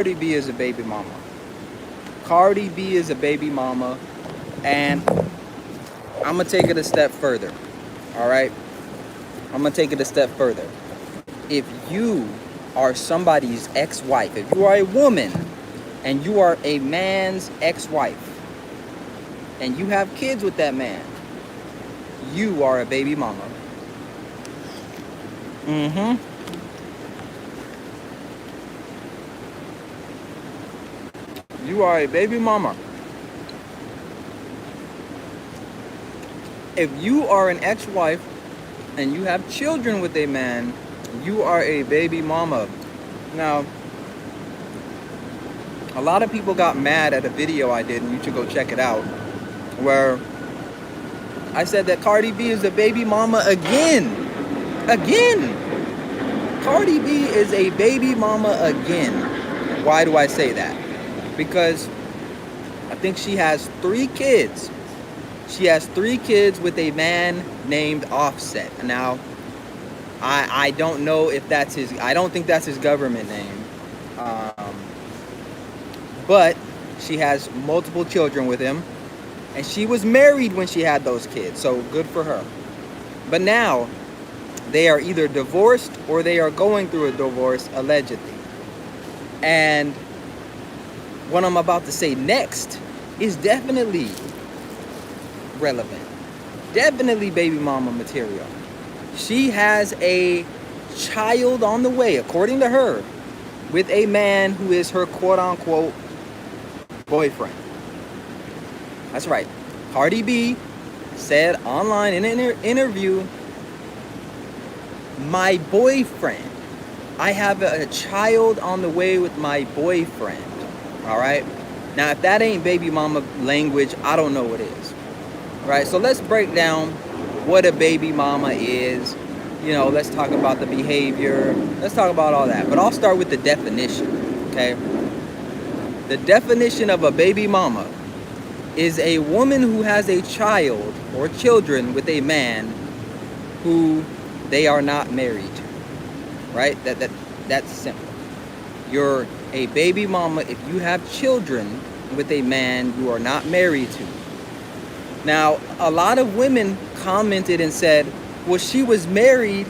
B is a baby mama. Cardi B is a baby mama, and I'm gonna take it a step further. All right, I'm gonna take it a step further. If you are somebody's ex-wife, if you are a woman and you are a man's ex-wife, and you have kids with that man, you are a baby mama. Mm-hmm. You are a baby mama. If you are an ex-wife and you have children with a man, you are a baby mama. Now, a lot of people got mad at a video I did, and you should go check it out, where I said that Cardi B is a baby mama again. Again. Cardi B is a baby mama again. Why do I say that? Because I think she has 3 kids. She has 3 kids with a man named Offset. Now, I don't know if that's his, I don't think that's his government name. But she has multiple children with him. And she was married when she had those kids, so good for her. But now, they are either divorced or they are going through a divorce, allegedly. And what I'm about to say next is definitely relevant. Definitely baby mama material. She has a child on the way, according to her, with a man who is her quote-unquote boyfriend. That's right. Cardi B said online in an interview, my boyfriend. I have a child on the way with my boyfriend. All right. Now, if that ain't baby mama language, I don't know what is. Right. So let's break down what a baby mama is. You know, let's talk about the behavior. Let's talk about all that. But I'll start with the definition. Okay. The definition of a baby mama is a woman who has a child or children with a man who they are not married to. Right? That's simple. You're a baby mama if you have children with a man you are not married to. Now, a lot of women commented and said, well, she was married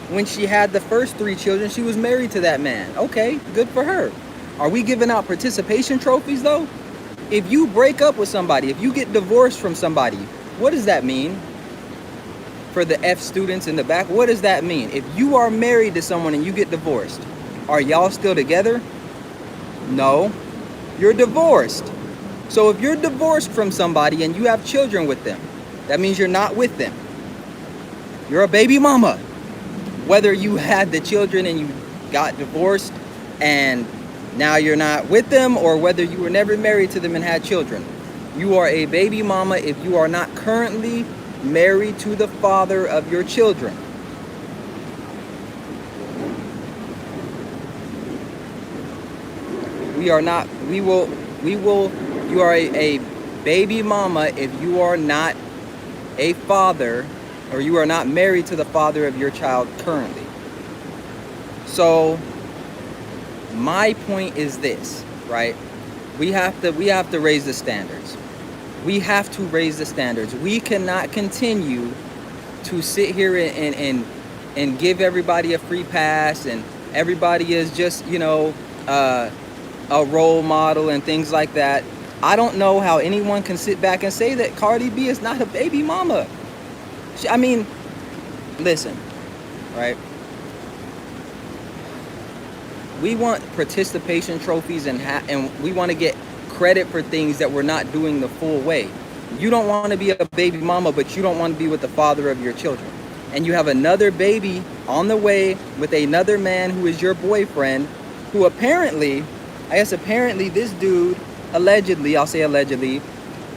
when she had the first 3 children. She was married to that man. Okay, good for her. Are we giving out participation trophies though? If you break up with somebody, if you get divorced from somebody, what does that mean? For the F students in the back, what does that mean? If you are married to someone and you get divorced, are y'all still together? No, you're divorced. So if you're divorced from somebody and you have children with them, that means you're not with them. You're a baby mama. Whether you had the children and you got divorced and now you're not with them, or whether you were never married to them and had children, you are a baby mama if you are not currently married to the father of your children. You are a baby mama if you are not a father, or you are not married to the father of your child currently. So my point is this, right? We have to raise the standards. We have to raise the standards. We cannot continue to sit here and give everybody a free pass, and everybody is just, you know, a role model and things like that. I don't know how anyone can sit back and say that Cardi B is not a baby mama. I mean, listen, right? We want participation trophies and we want to get credit for things that we're not doing the full way. You don't want to be a baby mama, but you don't want to be with the father of your children. And you have another baby on the way with another man who is your boyfriend, who apparently this dude, allegedly, I'll say allegedly,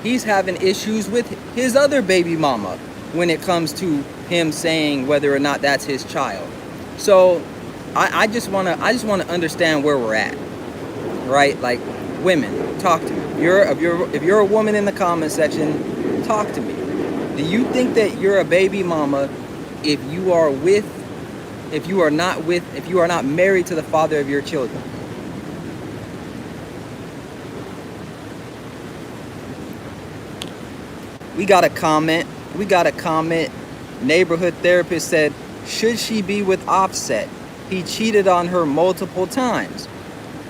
he's having issues with his other baby mama when it comes to him saying whether or not that's his child. So I just wanna understand where we're at, right? Like, women, talk to me. If you're a woman in the comment section, talk to me. Do you think that you're a baby mama if you are not married to the father of your children? We got a comment. We got a comment. Neighborhood therapist said, should she be with Offset? He cheated on her multiple times.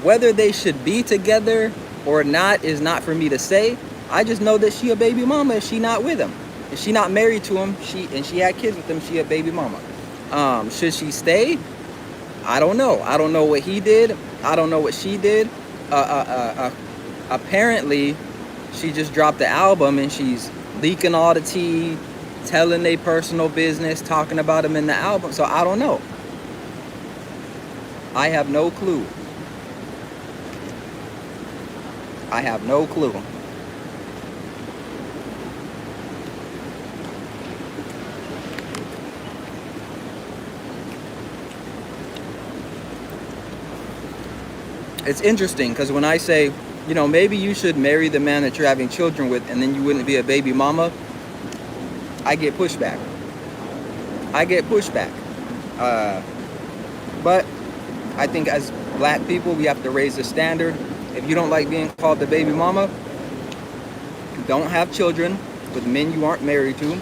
Whether they should be together or not is not for me to say. I just know that she a baby mama if she not with him. If she not married to him, she had kids with him, she a baby mama. Should she stay? I don't know. I don't know what he did. I don't know what she did. Apparently, she just dropped the album and she's leaking all the tea, telling their personal business, talking about them in the album. So I don't know. I have no clue. I have no clue. It's interesting because when I say, you know, maybe you should marry the man that you're having children with and then you wouldn't be a baby mama, I get pushback. I get pushback. But I think as black people, we have to raise the standard. If you don't like being called the baby mama, don't have children with men you aren't married to.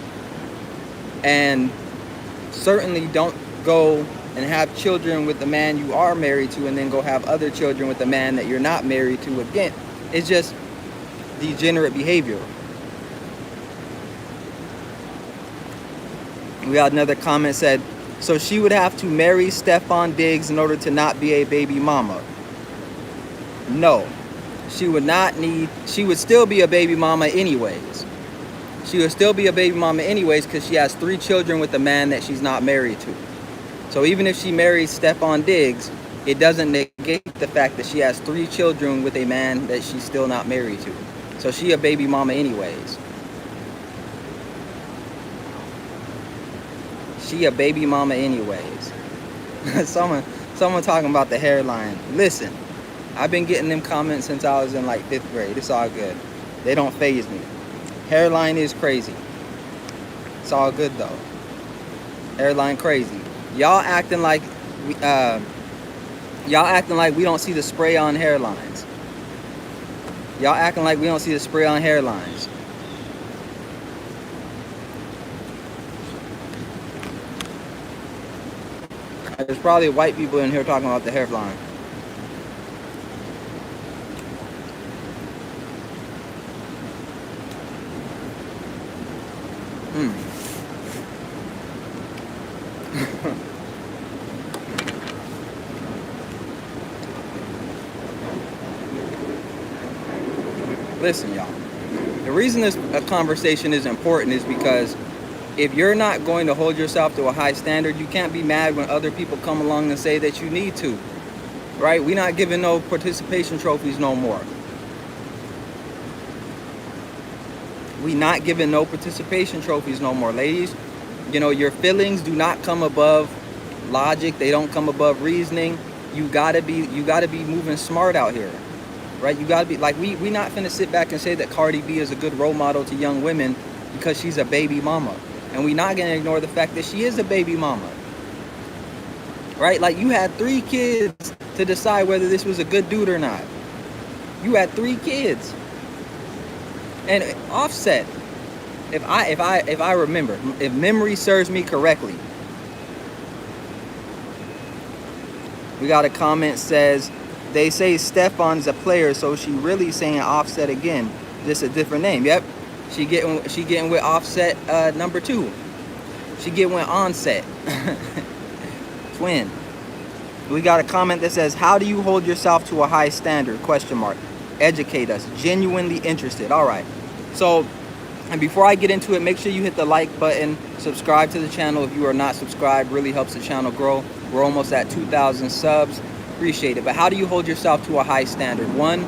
And certainly don't go and have children with the man you are married to and then go have other children with the man that you're not married to again. It's just degenerate behavior. We got another comment said, so she would have to marry Stefon Diggs in order to not be a baby mama. No, she would not need, she would still be a baby mama anyways. She would still be a baby mama anyways because she has 3 children with a man that she's not married to. So even if she marries Stefon Diggs, it doesn't negate the fact that she has 3 children with a man that she's still not married to. So she a baby mama anyways. She a baby mama anyways. Someone talking about the hairline. Listen, I've been getting them comments since I was in like 5th grade. It's all good. They don't faze me. Hairline is crazy. It's all good though. Hairline crazy. Y'all acting like we don't see the spray on hairlines. Y'all acting like we don't see the spray on hairlines. There's probably white people in here talking about the hairline. Listen, y'all. The reason this conversation is important is because if you're not going to hold yourself to a high standard, you can't be mad when other people come along and say that you need to. Right? We're not giving no participation trophies no more. We not giving no participation trophies no more, ladies. You know, your feelings do not come above logic. They don't come above reasoning. You gotta be moving smart out here. Right? You gotta be like, we not finna sit back and say that Cardi B is a good role model to young women because she's a baby mama. And we not gonna ignore the fact that she is a baby mama. Right? Like, you had 3 kids to decide whether this was a good dude or not. You had 3 kids. And Offset, if I remember, if memory serves me correctly, we got a comment says, they say Stefon's a player, so she really saying Offset again, just a different name. Yep, she getting with Offset number 2. She getting with Onset. Twin. We got a comment that says, how do you hold yourself to a high standard? Question mark. Educate us. Genuinely interested. All right. So, and before I get into it, make sure you hit the like button, subscribe to the channel if you are not subscribed. Really helps the channel grow. We're almost at 2,000 subs. Appreciate it. But how do you hold yourself to a high standard? 1,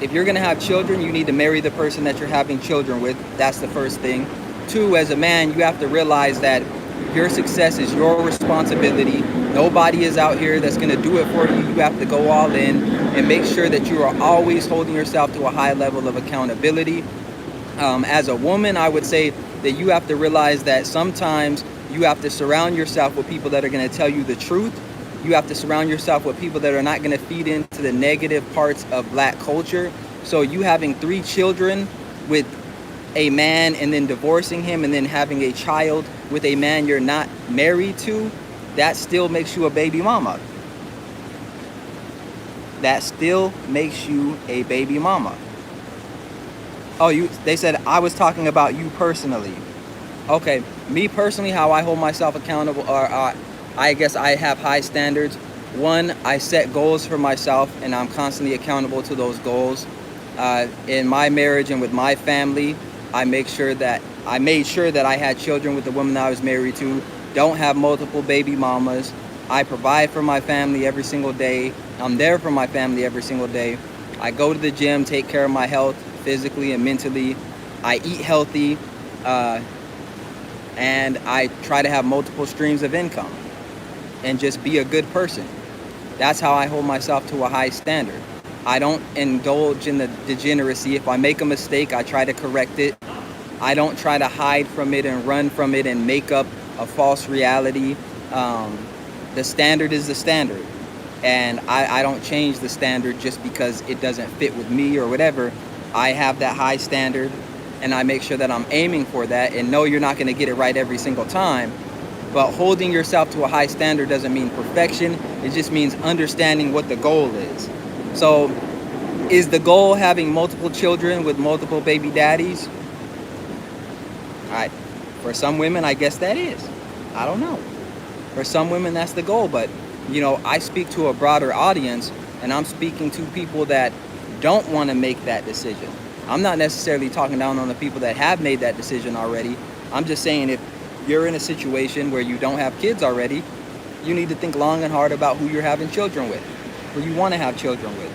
if you're going to have children, you need to marry the person that you're having children with. That's the first thing. 2, as a man, you have to realize that your success is your responsibility. Nobody is out here that's going to do it for you. You have to go all in and make sure that you are always holding yourself to a high level of accountability. As a woman, I would say that you have to realize that sometimes you have to surround yourself with people that are going to tell you the truth. You have to surround yourself with people that are not going to feed into the negative parts of black culture. So you having 3 children with a man and then divorcing him and then having a child with a man you're not married to, that still makes you a baby mama. That still makes you a baby mama. Oh, they said I was talking about you personally. Okay, me personally, how I hold myself accountable, or I guess I have high standards. One, I set goals for myself, and I'm constantly accountable to those goals. In my marriage and with my family, I made sure that I had children with the woman that I was married to. Don't have multiple baby mamas. I provide for my family every single day. I'm there for my family every single day. I go to the gym, take care of my health physically and mentally. I eat healthy, and I try to have multiple streams of income and just be a good person. That's how I hold myself to a high standard. I don't indulge in the degeneracy. If I make a mistake, I try to correct it. I don't try to hide from it and run from it and make up a false reality. The standard is the standard. And I don't change the standard just because it doesn't fit with me or whatever. I have that high standard, and I make sure that I'm aiming for that. And no, you're not going to get it right every single time. But holding yourself to a high standard doesn't mean perfection. It just means understanding what the goal is. So, is the goal having multiple children with multiple baby daddies? For some women, I guess that is. I don't know. For some women, that's the goal. But, I speak to a broader audience, and I'm speaking to people that don't want to make that decision. I'm not necessarily talking down on the people that have made that decision already. I'm just saying, if you're in a situation where you don't have kids already, you need to think long and hard about who you're having children with, who you want to have children with.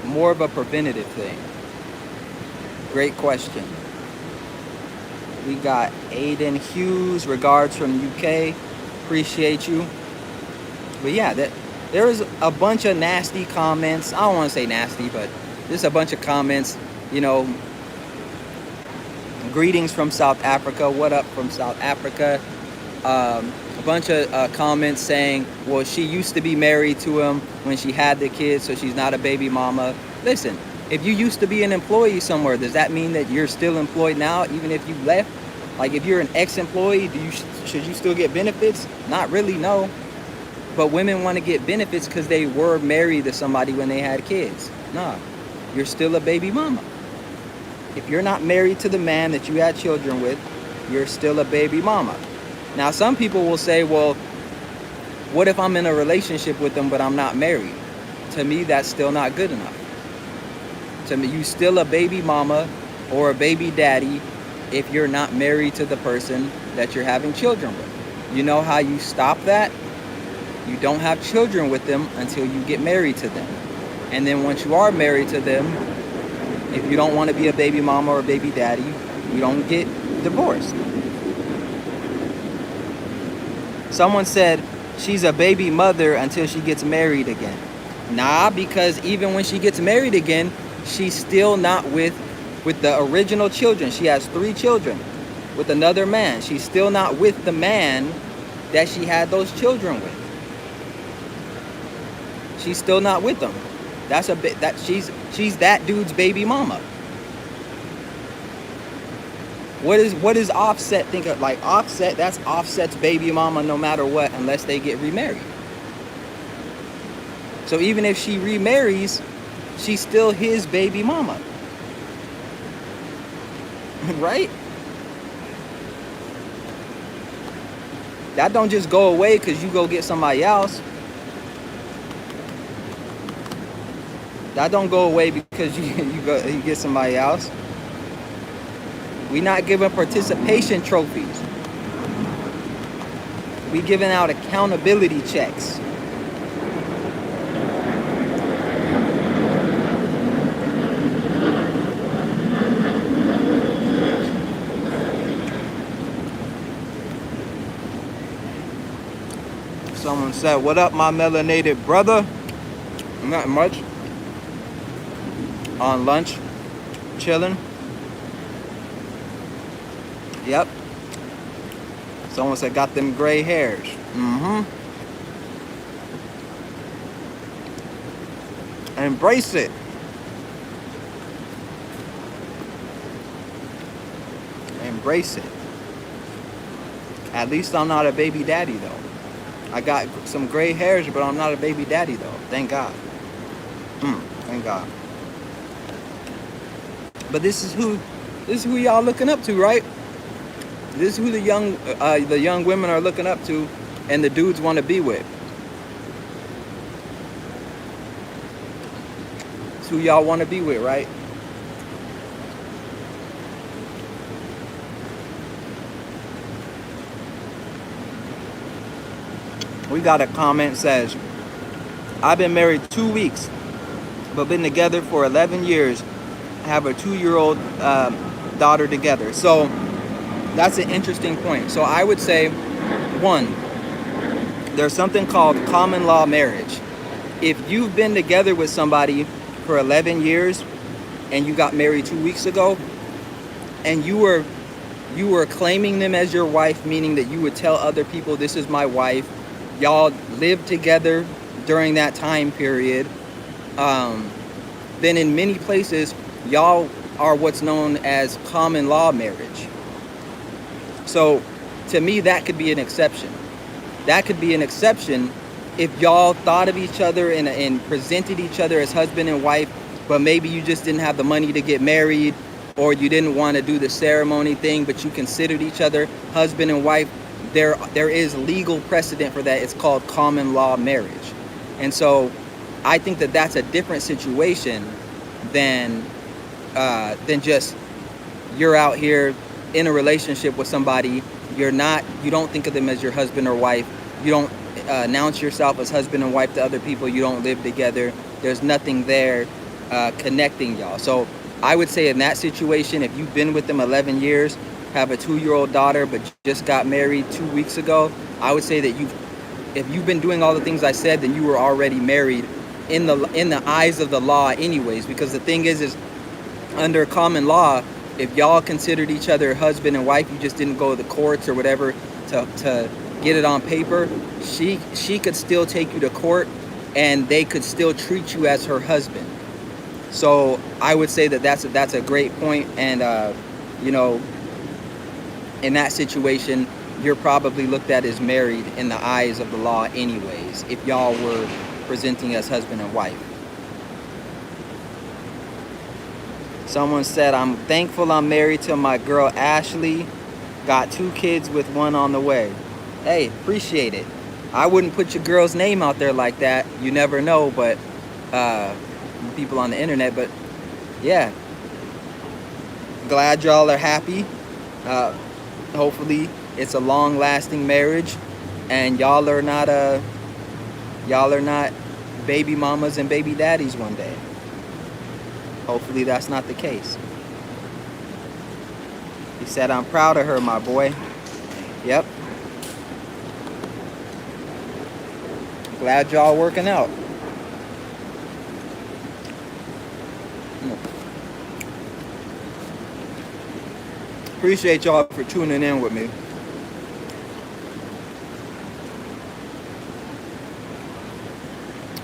More of a preventative thing. Great question. We got Aiden Hughes, regards from UK. Appreciate you. But yeah, there is a bunch of nasty comments. I don't want to say nasty, but there's a bunch of comments. Greetings from South Africa. What up from South Africa? A bunch of comments saying, well, she used to be married to him when she had the kids, so she's not a baby mama. Listen, if you used to be an employee somewhere, does that mean that you're still employed now, even if you left? Like, if you're an ex-employee, should you still get benefits? Not really, no. But women want to get benefits because they were married to somebody when they had kids. Nah, you're still a baby mama. If you're not married to the man that you had children with, you're still a baby mama. Now, some people will say, well, what if I'm in a relationship with them but I'm not married? To me, that's still not good enough. To me, you still a baby mama or a baby daddy if you're not married to the person that you're having children with. You know how you stop that? You don't have children with them until you get married to them. And then once you are married to them, if you don't want to be a baby mama or a baby daddy, you don't get divorced. Someone said she's a baby mother until she gets married again. Nah, because even when she gets married again, she's still not with the original children. She has 3 children with another man. She's still not with the man that she had those children with. She's still not with them. She's that dude's baby mama. What is Offset think of? Like, Offset, that's Offset's baby mama no matter what, unless they get remarried. So even if she remarries, she's still his baby mama. Right? That don't just go away because you go get somebody else. That don't go away because you get somebody else. We not giving participation trophies. We giving out accountability checks. Someone said, what up, my melanated brother? Not much. On lunch, chilling. Yep. Someone said, got them gray hairs. Embrace it. embrace it. At least I'm not a baby daddy though. I got some gray hairs, but I'm not a baby daddy though. Thank God. Thank God. But this is who y'all looking up to, right? This is who the young women are looking up to, and the dudes want to be with. It's who y'all want to be with, right? We got a comment says, I've been married 2 weeks, but been together for 11 years. Have a 2-year-old daughter together. So that's an interesting point. So I would say, one, there's something called common law marriage. If you've been together with somebody for 11 years and you got married 2 weeks ago, and you were claiming them as your wife, meaning that you would tell other people, this is my wife, y'all lived together during that time period, then in many places y'all are what's known as common law marriage. So to me, that could be an exception. That could be an exception if y'all thought of each other and presented each other as husband and wife, but maybe you just didn't have the money to get married, or you didn't want to do the ceremony thing, but you considered each other husband and wife. There is legal precedent for that. It's called common law marriage. And so I think that that's a different situation than just you're out here in a relationship with somebody. You don't think of them as your husband or wife. You don't announce yourself as husband and wife to other people. You don't live together. There's nothing there connecting y'all. So I would say in that situation, if you've been with them 11 years, have a 2-year-old daughter, but just got married 2 weeks ago, I would say that if you've been doing all the things I said, then you were already married in the eyes of the law anyways. Because the thing is under common law, if y'all considered each other husband and wife, you just didn't go to the courts or whatever to get it on paper, she could still take you to court and they could still treat you as her husband. So I would say that that's a great point. And in that situation, you're probably looked at as married in the eyes of the law anyways, if y'all were presenting as husband and wife. Someone said, I'm thankful I'm married to my girl Ashley. Got 2 kids with 1 on the way. Hey, appreciate it. I wouldn't put your girl's name out there like that. You never know, but people on the internet. But yeah, glad y'all are happy. Hopefully it's a long-lasting marriage, and y'all are not baby mamas and baby daddies one day. Hopefully that's not the case. He said, I'm proud of her, my boy. Yep. Glad y'all working out. Appreciate y'all for tuning in with me.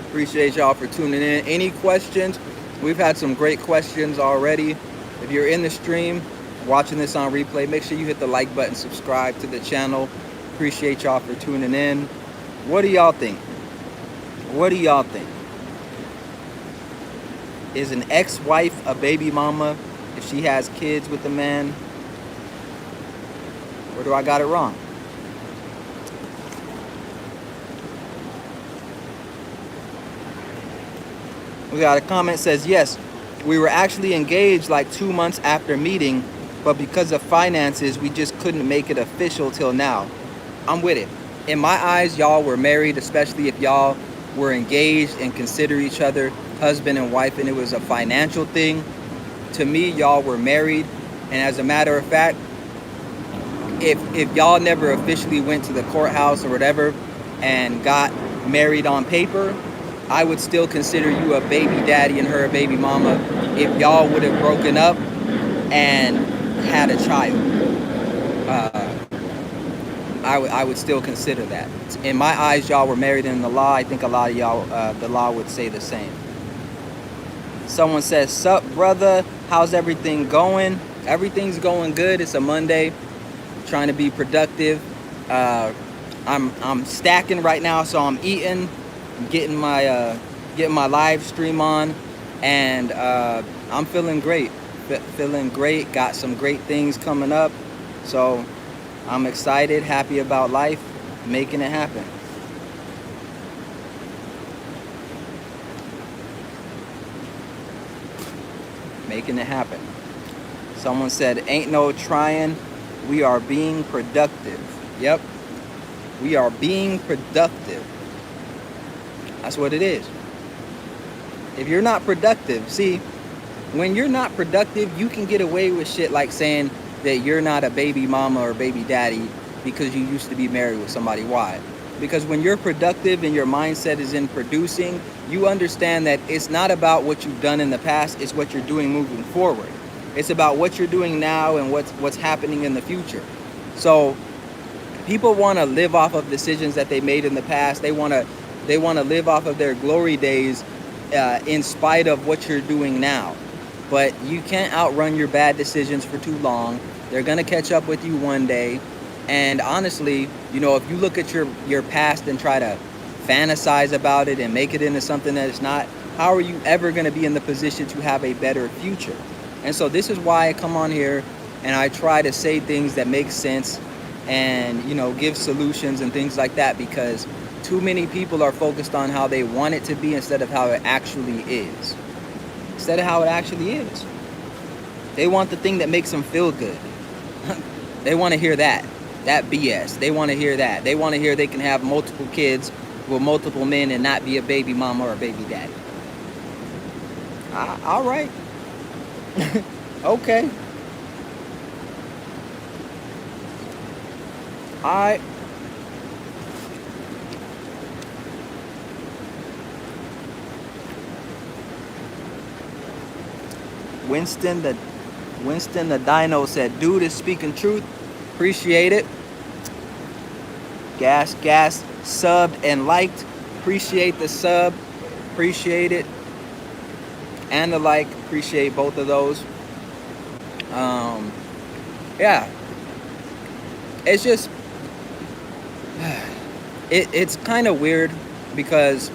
Appreciate y'all for tuning in. Any questions? We've had some great questions already. If you're in the stream, watching this on replay, make sure you hit the like button, subscribe to the channel. Appreciate y'all for tuning in. What do y'all think? What do y'all think? Is an ex-wife a baby mama if she has kids with a man? Or do I got it wrong? We got a comment says, yes, we were actually engaged like 2 months after meeting, but because of finances, we just couldn't make it official till now. I'm with it. In my eyes, y'all were married, especially if y'all were engaged and consider each other husband and wife, and it was a financial thing. To me, y'all were married. And as a matter of fact, if y'all never officially went to the courthouse or whatever and got married on paper, I would still consider you a baby daddy and her a baby mama if y'all would have broken up and had a child. I would still consider that. In my eyes, y'all were married in the law. I think a lot of y'all, the law would say the same. Someone says, sup, brother? How's everything going? Everything's going good. It's a Monday. Trying to be productive. Uh, I'm stacking right now, so I'm eating, getting my live stream on, and I'm feeling great. Feeling great. Got some great things coming up, so I'm excited, happy about life, making it happen. Making it happen. Someone said, "Ain't no trying. We are being productive." Yep, we are being productive. That's what it is. If you're not productive, see, when you're not productive, you can get away with shit like saying that you're not a baby mama or baby daddy because you used to be married with somebody. Why? Because when you're productive and your mindset is in producing, you understand that it's not about what you've done in the past, it's what you're doing moving forward. It's about what you're doing now and what's happening in the future. So people want to live off of decisions that they made in the past. They want to live off of their glory days in spite of what you're doing now. But you can't outrun your bad decisions for too long. They're going to catch up with you one day. And honestly, you know, if you look at your past and try to fantasize about it and make it into something that it's not, how are you ever going to be in the position to have a better future? And so this is why I come on here and I try to say things that make sense and, you know, give solutions and things like that, because too many people are focused on how they want it to be instead of how it actually is. Instead of how it actually is. They want the thing that makes them feel good. They want to hear that BS. They want to hear that. They want to hear they can have multiple kids with multiple men and not be a baby mama or a baby daddy. All right. Okay. All right. Winston the Dino said, "Dude is speaking truth. Appreciate it." Gas subbed and liked. Appreciate the sub. Appreciate it. And the like. Appreciate both of those. Yeah. It's just it's kind of weird because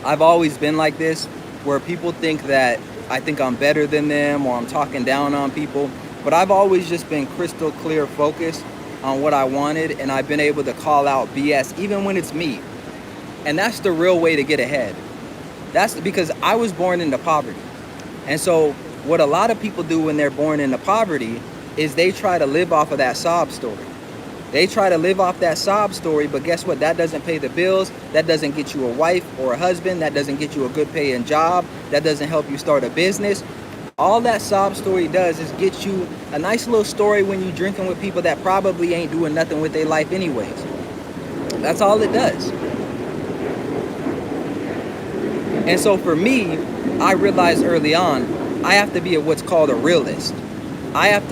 I've always been like this, where people think that I think I'm better than them or I'm talking down on people. But I've always just been crystal clear focused on what I wanted, and I've been able to call out BS even when it's me. And that's the real way to get ahead. That's because I was born into poverty. And so what a lot of people do when they're born into poverty is they try to live off of that sob story. They try to live off that sob story, but guess what? That doesn't pay the bills. That doesn't get you a wife or a husband. That doesn't get you a good paying job. That doesn't help you start a business. All that sob story does is get you a nice little story when you're drinking with people that probably ain't doing nothing with their life anyways. That's all it does. And so for me, I realized early on, I have to be what's called a realist. I have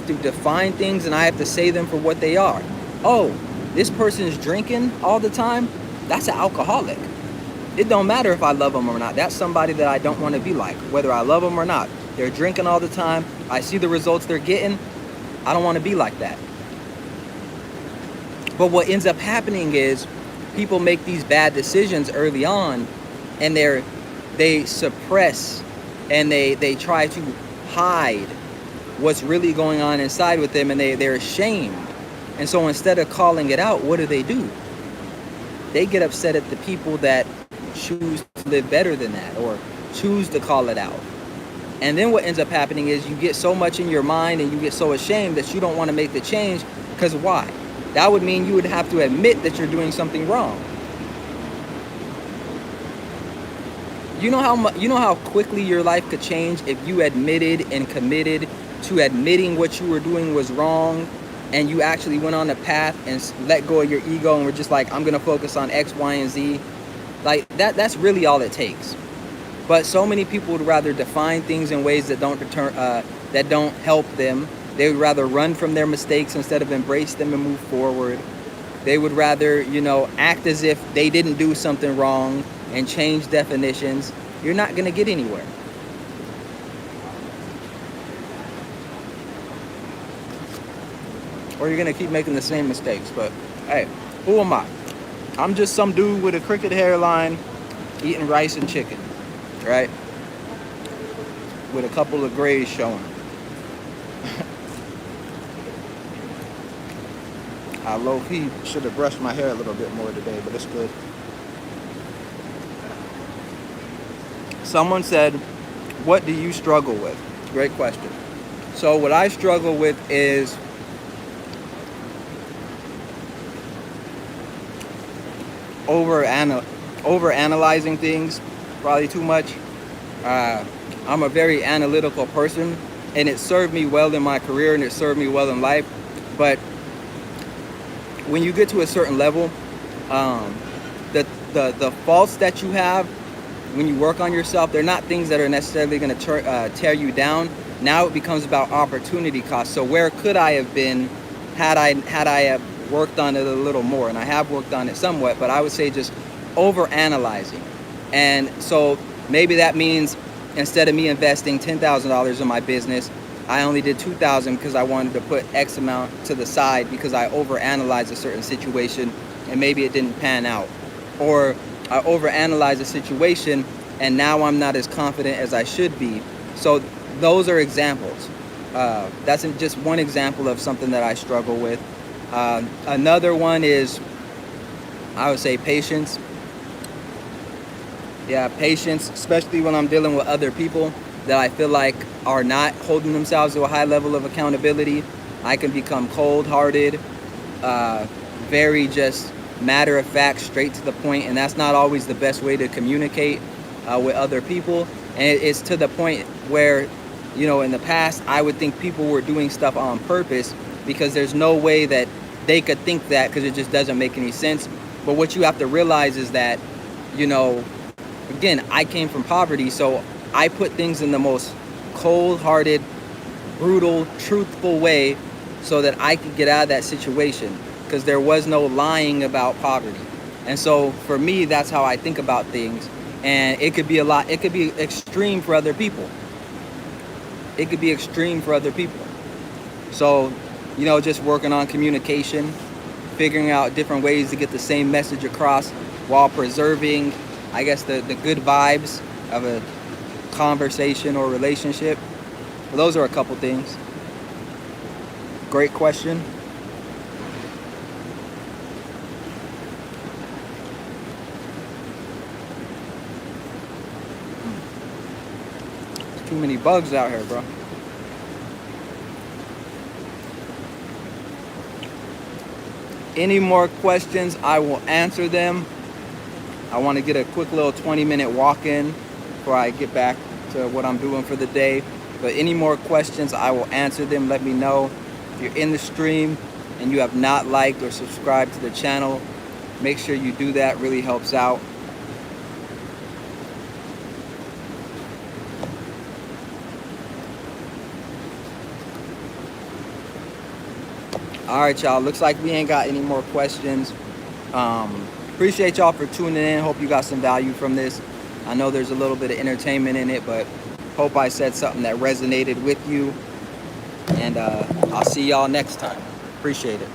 to define things and I have to say them for what they are. Oh, this person's drinking all the time? That's an alcoholic. It don't matter if I love them or not. That's somebody that I don't want to be like, whether I love them or not. They're drinking all the time. I see the results they're getting. I don't want to be like that. But what ends up happening is people make these bad decisions early on, and they suppress and they try to hide what's really going on inside with them, and they're ashamed. And so instead of calling it out, what do? They get upset at the people that choose to live better than that or choose to call it out. And then what ends up happening is you get so much in your mind and you get so ashamed that you don't want to make the change. Because why? That would mean you would have to admit that you're doing something wrong. You know how quickly your life could change if you admitted and committed to admitting what you were doing was wrong, and you actually went on a path and let go of your ego and were just like, I'm gonna focus on X, Y, and Z. Like that's really all it takes. But so many people would rather define things in ways that don't help them. They would rather run from their mistakes instead of embrace them and move forward. They would rather, act as if they didn't do something wrong and change definitions. You're not gonna get anywhere. or you're gonna keep making the same mistakes. But hey, who am I? I'm just some dude with a crooked hairline eating rice and chicken, right? With a couple of grays showing. I low-key should have brushed my hair a little bit more today, but it's good. Someone said, what do you struggle with? Great question. So what I struggle with is over-analyzing things, probably too much. I'm a very analytical person, and it served me well in my career, and it served me well in life. But when you get to a certain level, the faults that you have when you work on yourself, they're not things that are necessarily going to tear you down. Now it becomes about opportunity cost. So where could I have been had I have worked on it a little more? And I have worked on it somewhat, but I would say just over analyzing. And so maybe that means instead of me investing $10,000 in my business, I only did $2,000 because I wanted to put X amount to the side because I overanalyzed a certain situation and maybe it didn't pan out. Or I overanalyzed a situation and now I'm not as confident as I should be. So those are examples. That's just one example of something that I struggle with. Another one is, I would say, patience. Yeah, patience, especially when I'm dealing with other people that I feel like are not holding themselves to a high level of accountability. I can become cold-hearted, very just matter of fact, straight to the point, and that's not always the best way to communicate with other people. And it's to the point where, you know, in the past, I would think people were doing stuff on purpose because there's no way that they could think that because it just doesn't make any sense. But what you have to realize is that, you know, again, I came from poverty, so I put things in the most cold-hearted, brutal, truthful way so that I could get out of that situation because there was no lying about poverty. And so for me, that's how I think about things. And it could be it could be extreme for other people. It could be extreme for other people. So, you know, just working on communication, figuring out different ways to get the same message across while preserving, I guess, the good vibes of a conversation or relationship. Those are a couple things. Great question. There's too many bugs out here, bro. Any more questions, I will answer them. I want to get a quick little 20-minute walk-in before I get back to what I'm doing for the day. But any more questions, I will answer them. Let me know. If you're in the stream and you have not liked or subscribed to the channel, make sure you do that. Really helps out. All right, y'all. Looks like we ain't got any more questions. Appreciate y'all for tuning in. Hope you got some value from this. I know there's a little bit of entertainment in it, but hope I said something that resonated with you. And I'll see y'all next time. Appreciate it.